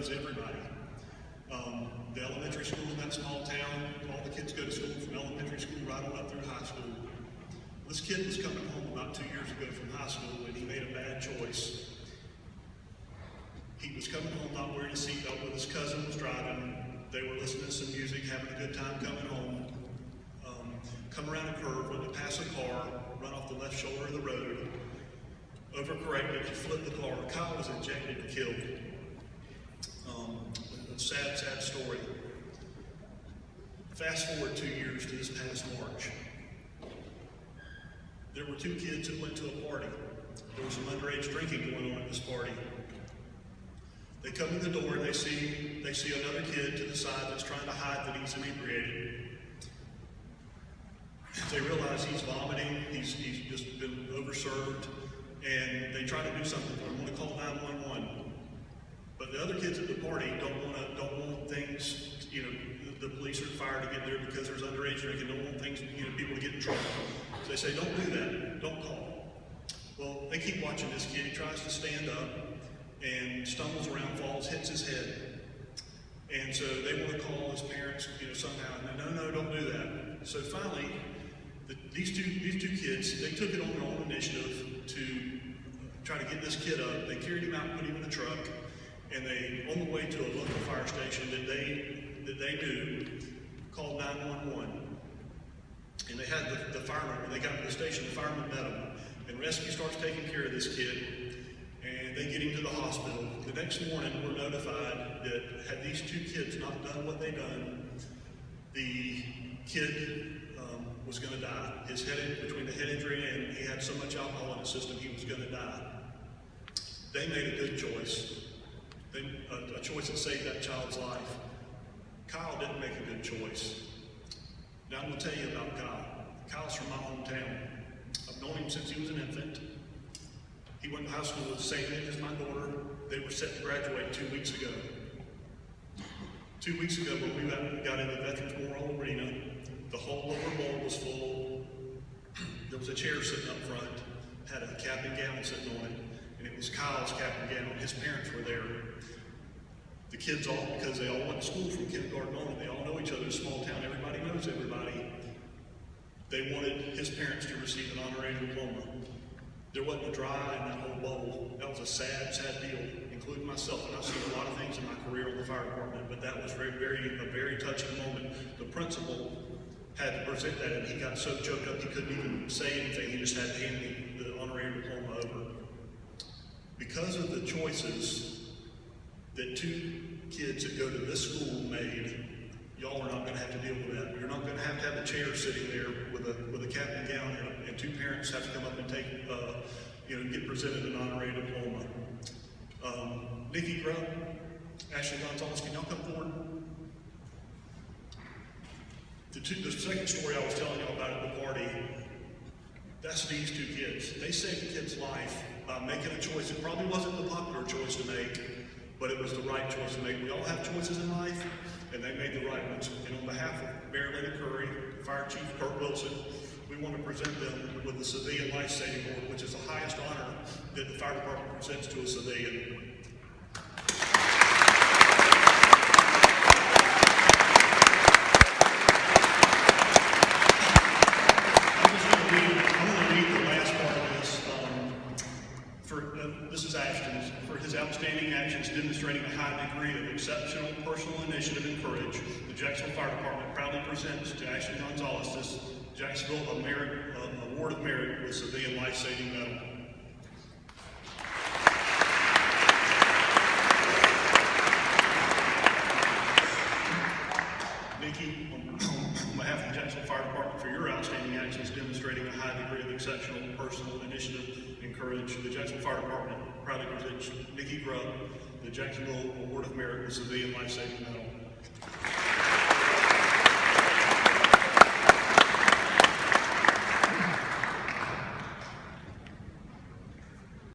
knows everybody. The elementary school in that small town, all the kids go to school from elementary school right on up through high school. This kid was coming home about 2 years ago from high school and he made a bad choice. He was coming home not wearing a seatbelt, but his cousin was driving. They were listening to some music, having a good time coming home. Come around a curve, went to pass a car, run off the left shoulder of the road, overcorrected, flipped the car. Kyle was ejected and killed. A sad, sad story. Fast forward 2 years to this past March. There were 2 kids who went to a party. There was some underage drinking going on at this party. They come in the door and they see another kid to the side that's trying to hide that he's inebriated. They realize he's vomiting, he's just been overserved, and they try to do something for him. Want to call 911. But the other kids at the party don't want things, the police or fire to get there because there's underage drinking, don't want things, people to get in trouble. So they say, don't do that, don't call. Well, they keep watching this kid. He tries to stand up and stumbles around, falls, hits his head. And so they want to call his parents, somehow, and no, don't do that. So finally, these two kids, they took it on their own initiative to try to get this kid up. They carried him out and put him in a truck, and they, on the way to a local fire station that they knew, called 911. And they had the firemen, when they got to the station, the firemen met them. And rescue starts taking care of this kid, and they get him to the hospital. The next morning, we're notified that had these 2 kids not done what they done, the kid was going to die. His head, between the head injury and he had so much alcohol in his system, he was going to die. They made a good choice. A choice that saved that child's life. Kyle didn't make a good choice. Now I'm going to tell you about Kyle. Kyle's from my hometown. I've known him since he was an infant. He went to high school with the same age as my daughter. They were set to graduate 2 weeks ago. 2 weeks ago, when we got in the Veterans Memorial Arena, the whole lower bowl was full. There was a chair sitting up front, had a cap and gown sitting on it, and it was Kyle's cap and gown. His parents were there. The kids all, because they all went to school from kindergarten on, they all know each other. It's a small town, everybody knows everybody. They wanted his parents to receive an honorary diploma. There wasn't a dry in that whole bowl. That was a sad, sad deal, including myself. And I've seen a lot of things in my career in the fire department, but that was a very touching moment. The principal had to present that, and he got so choked up he couldn't even say anything. He just had to hand me the honorary diploma over. Because of the choices that 2 kids that go to this school made, y'all are not going to have to deal with that. You're not going to have a chair sitting there with a cap and gown, and 2 parents have to come up and take, get presented an honorary diploma. Nikki, Grupp, Ashton and Gonzales, can y'all come forward? The second story I was telling y'all about at the party, that's these 2 kids. They saved the kid's life by making a choice. It probably wasn't the popular choice to make, but it was the right choice to make. We all have choices in life, and they made the right ones. And on behalf of Mayor Linda Curry, Fire Chief Kurt Wilson, we want to present them with the Civialian Life Saving Award, which is the highest honor that the fire department presents to a civilian. This is Ashton's. For his outstanding actions demonstrating a high degree of exceptional personal initiative and courage, the Jacksonville Fire Department proudly presents to Ashton Gonzales this Jacksonville Award of Merit with Civilian Life Saving Medal. Nikki, on behalf of the Jacksonville Fire Department, for your outstanding actions demonstrating a high degree of exceptional personal initiative and courage, the Jacksonville Fire Department proudly presents Nikki Grupp the Jacksonville Award of Merit with Civialian Life Saving Medal.